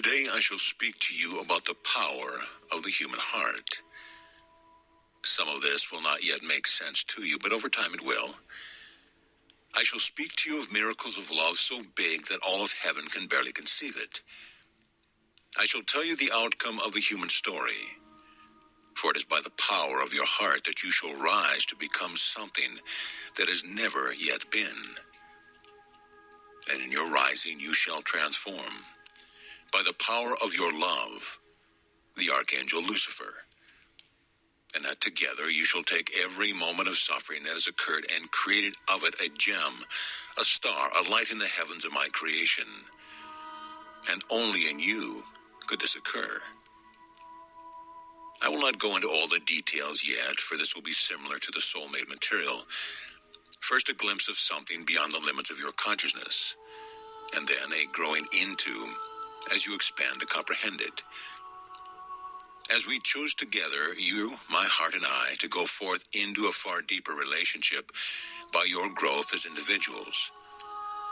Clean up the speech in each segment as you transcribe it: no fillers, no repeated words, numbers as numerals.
Today I shall speak to you about the power of the human heart. Some of this will not yet make sense to you, but over time it will. I shall speak to you of miracles of love so big that all of heaven can barely conceive it. I shall tell you the outcome of the human story, for it is by the power of your heart that you shall rise to become something that has never yet been. And in your rising you shall transform, by the power of your love, the archangel Lucifer. And that together you shall take every moment of suffering that has occurred and create of it a gem, a star, a light in the heavens of my creation. And only in you could this occur. I will not go into all the details yet, for this will be similar to the soul-made material. First, a glimpse of something beyond the limits of your consciousness, and then a growing into as you expand to comprehend it. As we choose together, you, my heart, and I, to go forth into a far deeper relationship by your growth as individuals,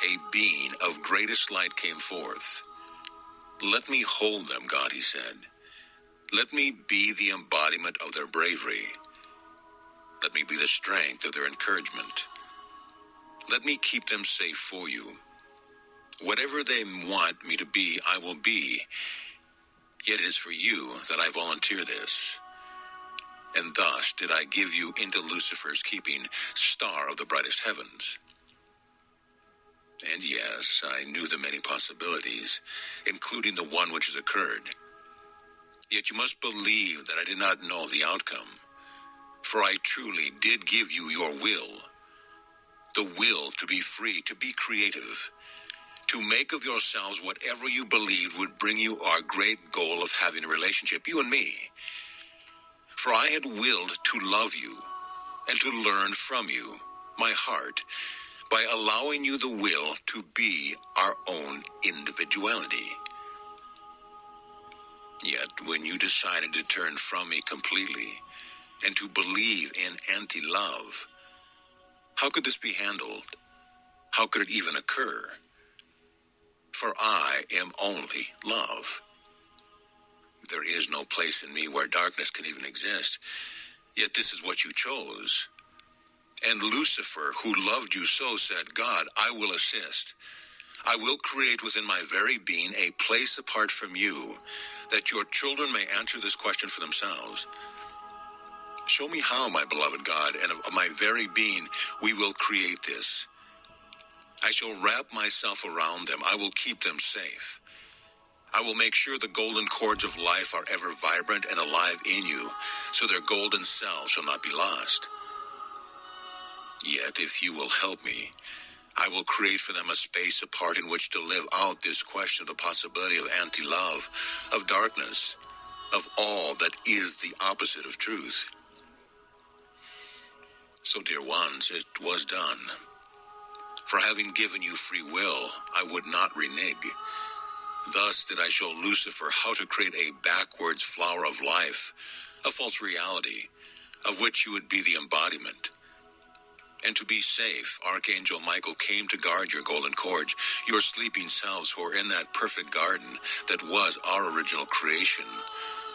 a being of greatest light came forth. Let me hold them, God, he said. Let me be the embodiment of their bravery. Let me be the strength of their encouragement. Let me keep them safe for you. Whatever they want me to be, I will be. Yet it is for you that I volunteer this. And thus did I give you into Lucifer's keeping, star of the brightest heavens. And yes, I knew the many possibilities, including the one which has occurred. Yet you must believe that I did not know the outcome, for I truly did give you your will. The will to be free, to be creative, to make of yourselves whatever you believed would bring you our great goal of having a relationship, you and me. For I had willed to love you and to learn from you, my heart, by allowing you the will to be our own individuality. Yet when you decided to turn from me completely and to believe in anti-love, how could this be handled? How could it even occur? For I am only love. There is no place in me where darkness can even exist. Yet this is what you chose. And Lucifer, who loved you so, said, God, I will assist. I will create within my very being a place apart from you, that your children may answer this question for themselves. Show me how, my beloved God, and of my very being we will create this. I shall wrap myself around them. I will keep them safe. I will make sure the golden cords of life are ever vibrant and alive in you, so their golden cells shall not be lost. Yet, if you will help me, I will create for them a space apart in which to live out this question of the possibility of anti-love, of darkness, of all that is the opposite of truth. So, dear ones, it was done. For having given you free will, I would not renege. Thus did I show Lucifer how to create a backwards flower of life, a false reality, of which you would be the embodiment. And to be safe, Archangel Michael came to guard your golden cords, your sleeping selves who are in that perfect garden that was our original creation,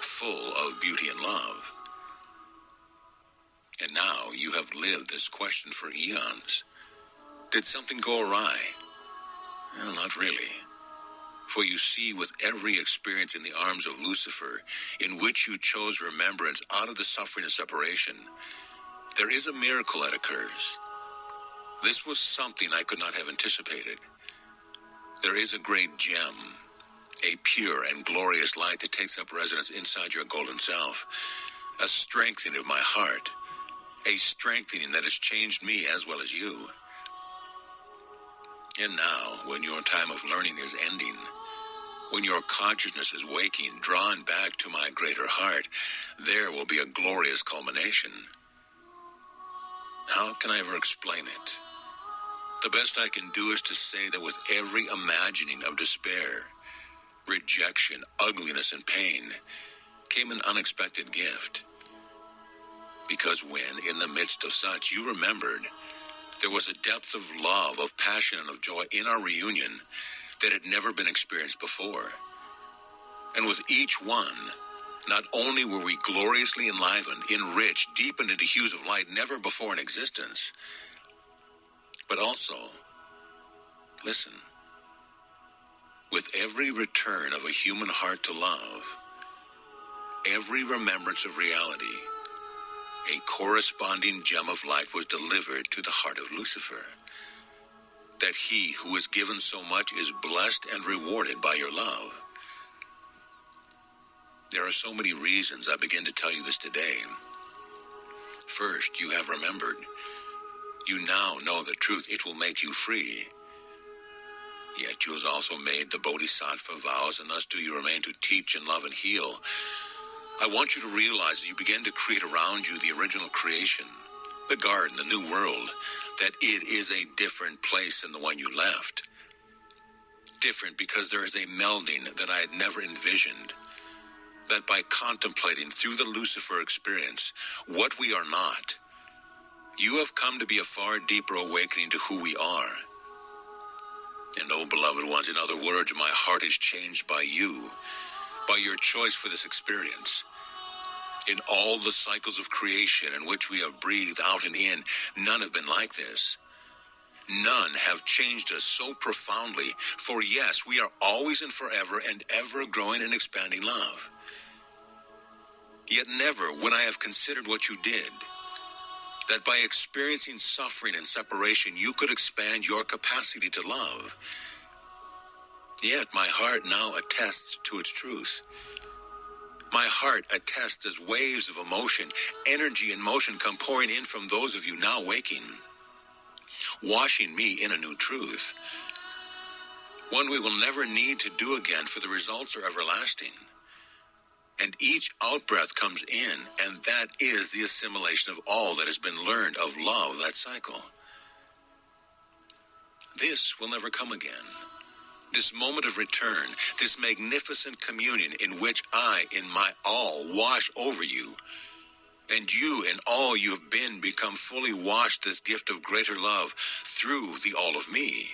full of beauty and love. And now you have lived this question for eons. Did something go awry? Well, not really. For you see, with every experience in the arms of Lucifer, in which you chose remembrance out of the suffering of separation, there is a miracle that occurs. This was something I could not have anticipated. There is a great gem, a pure and glorious light that takes up residence inside your golden self, a strengthening of my heart, a strengthening that has changed me as well as you. And now, when your time of learning is ending, when your consciousness is waking, drawn back to my greater heart, there will be a glorious culmination. How can I ever explain it? The best I can do is to say that with every imagining of despair, rejection, ugliness, and pain, came an unexpected gift. Because when, in the midst of such, you remembered, there was a depth of love, of passion, and of joy in our reunion that had never been experienced before. And with each one, not only were we gloriously enlivened, enriched, deepened into hues of light never before in existence, but also, listen, with every return of a human heart to love, every remembrance of reality, a corresponding gem of light was delivered to the heart of Lucifer. That he who is given so much is blessed and rewarded by your love. There are so many reasons I begin to tell you this today. First, you have remembered. You now know the truth. It will make you free. Yet you have also made the Bodhisattva vows, and thus do you remain to teach and love and heal. I want you to realize that you begin to create around you the original creation, the garden, the new world, that it is a different place than the one you left. Different because there is a melding that I had never envisioned. That by contemplating through the Lucifer experience what we are not, you have come to be a far deeper awakening to who we are. And oh, beloved ones, in other words, my heart is changed by you, by your choice for this experience. In all the cycles of creation in which we have breathed out and in, none have been like this. None have changed us so profoundly, for yes, we are always and forever and ever growing and expanding love. Yet never, when I have considered what you did, that by experiencing suffering and separation, you could expand your capacity to love. Yet my heart now attests to its truth. My heart attests as waves of emotion, energy and motion come pouring in from those of you now waking, washing me in a new truth, one we will never need to do again, for the results are everlasting. And each out-breath comes in, and that is the assimilation of all that has been learned of love, that cycle. This will never come again. This moment of return, this magnificent communion in which I, in my all, wash over you, and you in all you have been become fully washed, this gift of greater love through the all of me.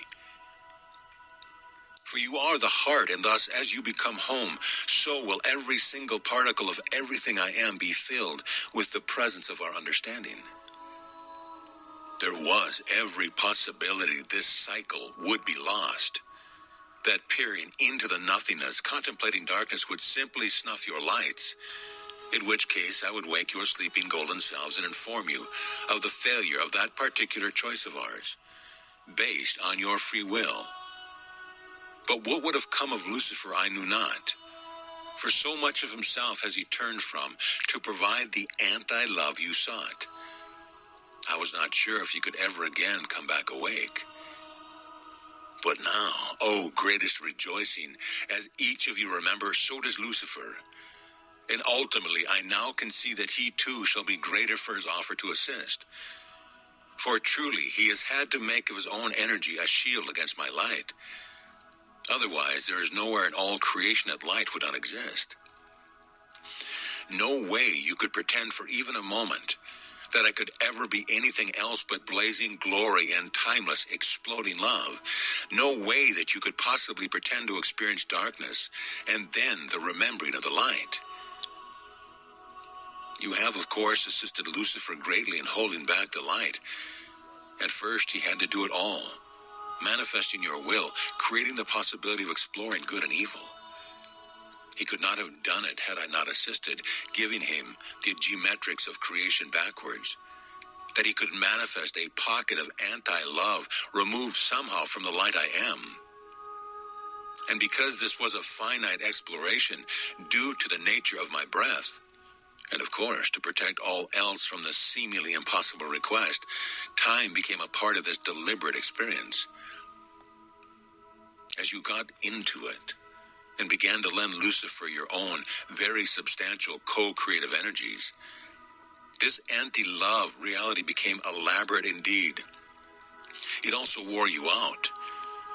For you are the heart, and thus as you become home, so will every single particle of everything I am be filled with the presence of our understanding. There was every possibility this cycle would be lost. That peering into the nothingness, contemplating darkness, would simply snuff your lights, in which case I would wake your sleeping golden selves and inform you of the failure of that particular choice of ours, based on your free will. But what would have come of Lucifer I knew not, for so much of himself has he turned from to provide the anti-love you sought. I was not sure if you could ever again come back awake. But now, oh, greatest rejoicing, as each of you remember, so does Lucifer. And ultimately, I now can see that he too shall be greater for his offer to assist. For truly, he has had to make of his own energy a shield against my light. Otherwise, there is nowhere in all creation that light would not exist. No way you could pretend for even a moment that I could ever be anything else but blazing glory and timeless, exploding love. No way that you could possibly pretend to experience darkness and then the remembering of the light. You have, of course, assisted Lucifer greatly in holding back the light. At first, he had to do it all, manifesting your will, creating the possibility of exploring good and evil. He could not have done it had I not assisted, giving him the geometrics of creation backwards, that he could manifest a pocket of anti-love removed somehow from the light I am. And because this was a finite exploration due to the nature of my breath, and of course to protect all else from the seemingly impossible request, time became a part of this deliberate experience. As you got into it, and began to lend Lucifer your own very substantial co-creative energies, this anti-love reality became elaborate indeed. It also wore you out,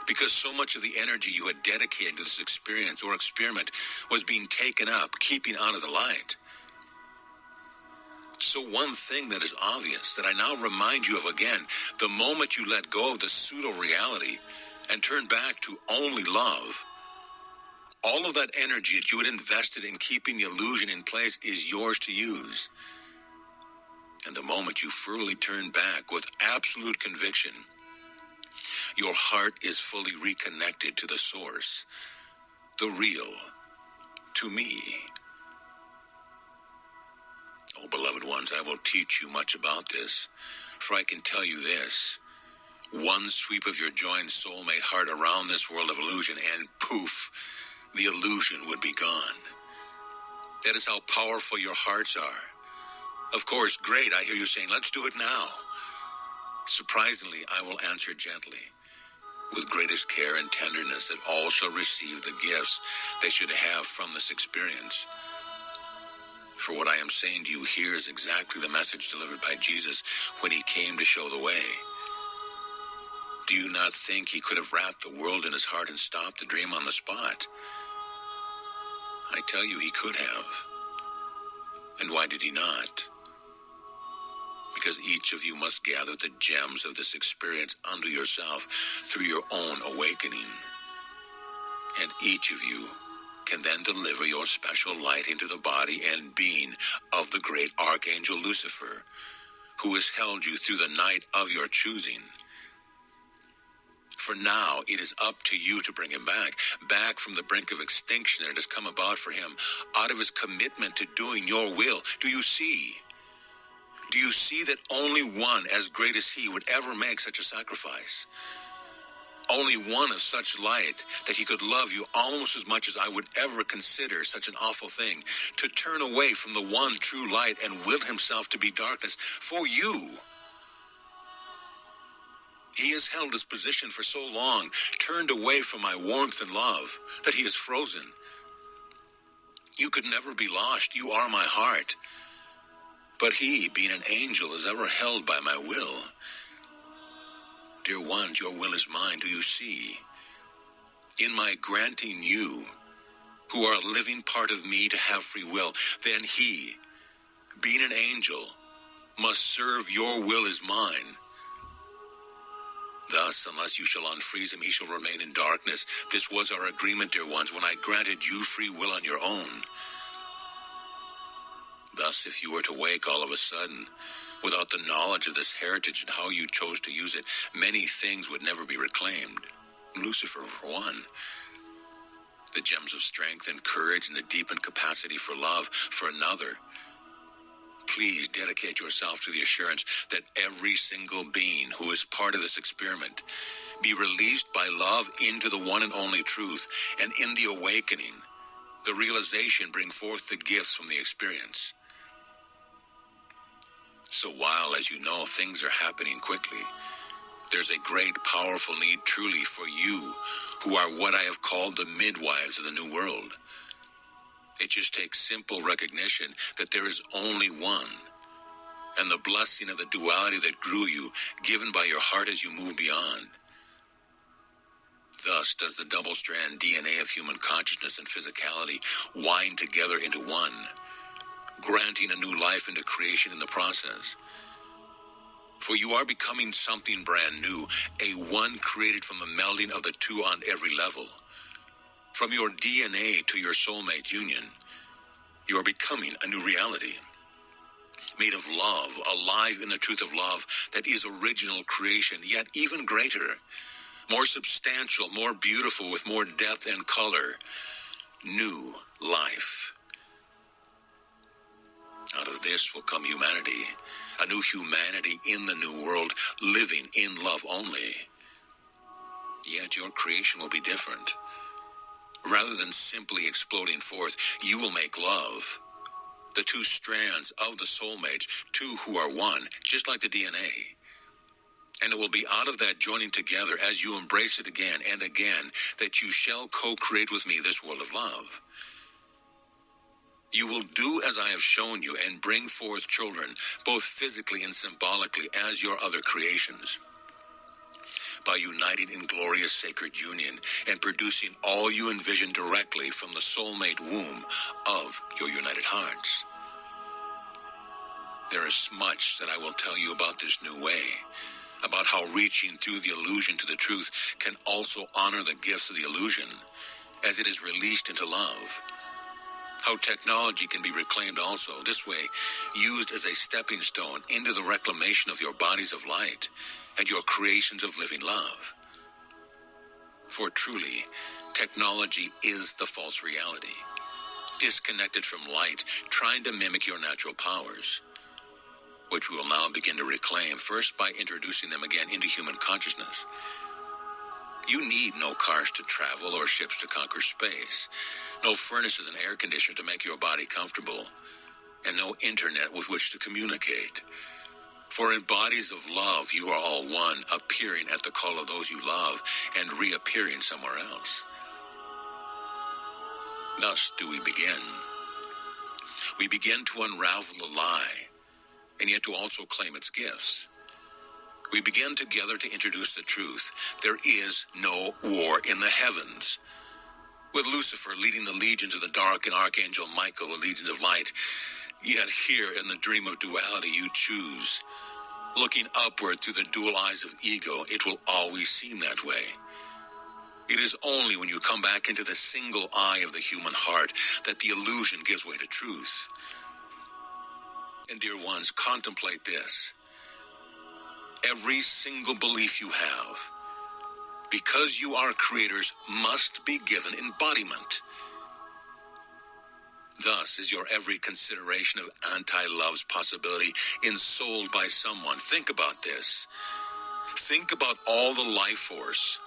because so much of the energy you had dedicated to this experience or experiment was being taken up, keeping out of the light. So one thing that is obvious, that I now remind you of again, the moment you let go of the pseudo-reality and turn back to only love, All of that energy that you had invested in keeping the illusion in place is yours to use. And the moment you fully turn back with absolute conviction, your heart is fully reconnected to the source, the real, to me. Oh, beloved ones, I will teach you much about this, for I can tell you this. One sweep of your joined soulmate heart around this world of illusion, and poof, the illusion would be gone. That is how powerful your hearts are. Of course, great, I hear you saying, let's do it now. Surprisingly, I will answer gently, with greatest care and tenderness, that all shall receive the gifts they should have from this experience. For what I am saying to you here is exactly the message delivered by Jesus when he came to show the way. Do you not think he could have wrapped the world in his heart and stopped the dream on the spot? I tell you, he could have. And why did he not? Because each of you must gather the gems of this experience unto yourself through your own awakening. And each of you can then deliver your special light into the body and being of the great archangel Lucifer, who has held you through the night of your choosing. For now, it is up to you to bring him back from the brink of extinction that has come about for him, out of his commitment to doing your will. Do you see? Do you see that only one as great as he would ever make such a sacrifice? Only one of such light that he could love you almost as much as I would ever consider such an awful thing, to turn away from the one true light and will himself to be darkness for you. He has held this position for so long, turned away from my warmth and love, that he is frozen. You could never be lost. You are my heart. But he, being an angel, is ever held by my will. Dear ones, your will is mine, do you see? In my granting you, who are a living part of me, to have free will, then he, being an angel, must serve your will as mine. Thus, unless you shall unfreeze him, he shall remain in darkness. This was our agreement, dear ones, when I granted you free will on your own. Thus, if you were to wake all of a sudden, without the knowledge of this heritage and how you chose to use it, many things would never be reclaimed. Lucifer, for one. The gems of strength and courage and the deepened capacity for love, for another. Please dedicate yourself to the assurance that every single being who is part of this experiment be released by love into the one and only truth, and in the awakening, the realization bring forth the gifts from the experience. So while, as you know, things are happening quickly, there's a great, powerful need truly for you, who are what I have called the midwives of the new world. It just takes simple recognition that there is only one, and the blessing of the duality that grew you, given by your heart as you move beyond. Thus does the double-strand DNA of human consciousness and physicality wind together into one, granting a new life into creation in the process. For you are becoming something brand new, a one created from the melding of the two on every level. From your DNA to your soulmate union, you are becoming a new reality, made of love, alive in the truth of love that is original creation, yet even greater, more substantial, more beautiful, with more depth and color. New life. Out of this will come humanity, a new humanity in the new world, living in love only. Yet your creation will be different. Rather than simply exploding forth, you will make love, the two strands of the soulmates, two who are one, just like the DNA. And it will be out of that joining together, as you embrace it again and again, that you shall co-create with me this world of love. You will do as I have shown you and bring forth children, both physically and symbolically, as your other creations. By uniting in glorious sacred union and producing all you envision directly from the soulmate womb of your united hearts. There is much that I will tell you about this new way, about how reaching through the illusion to the truth can also honor the gifts of the illusion, as it is released into love. How technology can be reclaimed also, this way used as a stepping stone into the reclamation of your bodies of light and your creations of living love. For truly, technology is the false reality, disconnected from light, trying to mimic your natural powers, which we will now begin to reclaim, first by introducing them again into human consciousness. You need no cars to travel or ships to conquer space, no furnaces and air conditioners to make your body comfortable, and no internet with which to communicate. For in bodies of love, you are all one, appearing at the call of those you love and reappearing somewhere else. Thus do we begin. We begin to unravel the lie, and yet to also claim its gifts. We begin together to introduce the truth. There is no war in the heavens. With Lucifer leading the legions of the dark and Archangel Michael the legions of light, yet here in the dream of duality you choose. Looking upward through the dual eyes of ego, it will always seem that way. It is only when you come back into the single eye of the human heart that the illusion gives way to truth. And dear ones, contemplate this. Every single belief you have, because you are creators, must be given embodiment. Thus is your every consideration of anti-love's possibility ensouled by someone. Think about this. Think about all the life force,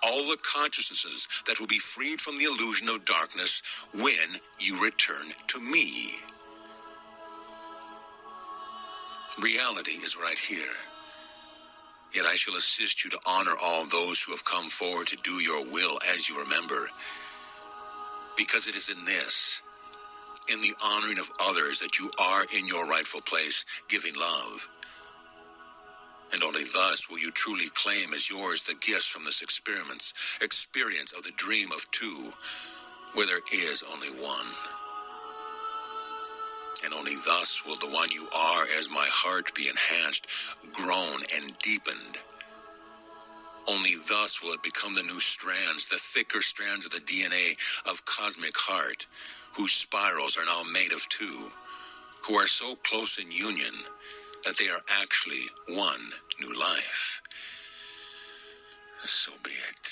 all the consciousnesses that will be freed from the illusion of darkness when you return to me. Reality is right here. Yet I shall assist you to honor all those who have come forward to do your will as you remember. Because it is in this, in the honoring of others, that you are in your rightful place, giving love. And only thus will you truly claim as yours the gifts from this experience of the dream of two, where there is only one. And only thus will the one you are as my heart be enhanced, grown, and deepened. Only thus will it become the new strands, the thicker strands of the DNA of cosmic heart, whose spirals are now made of two, who are so close in union that they are actually one new life. So be it.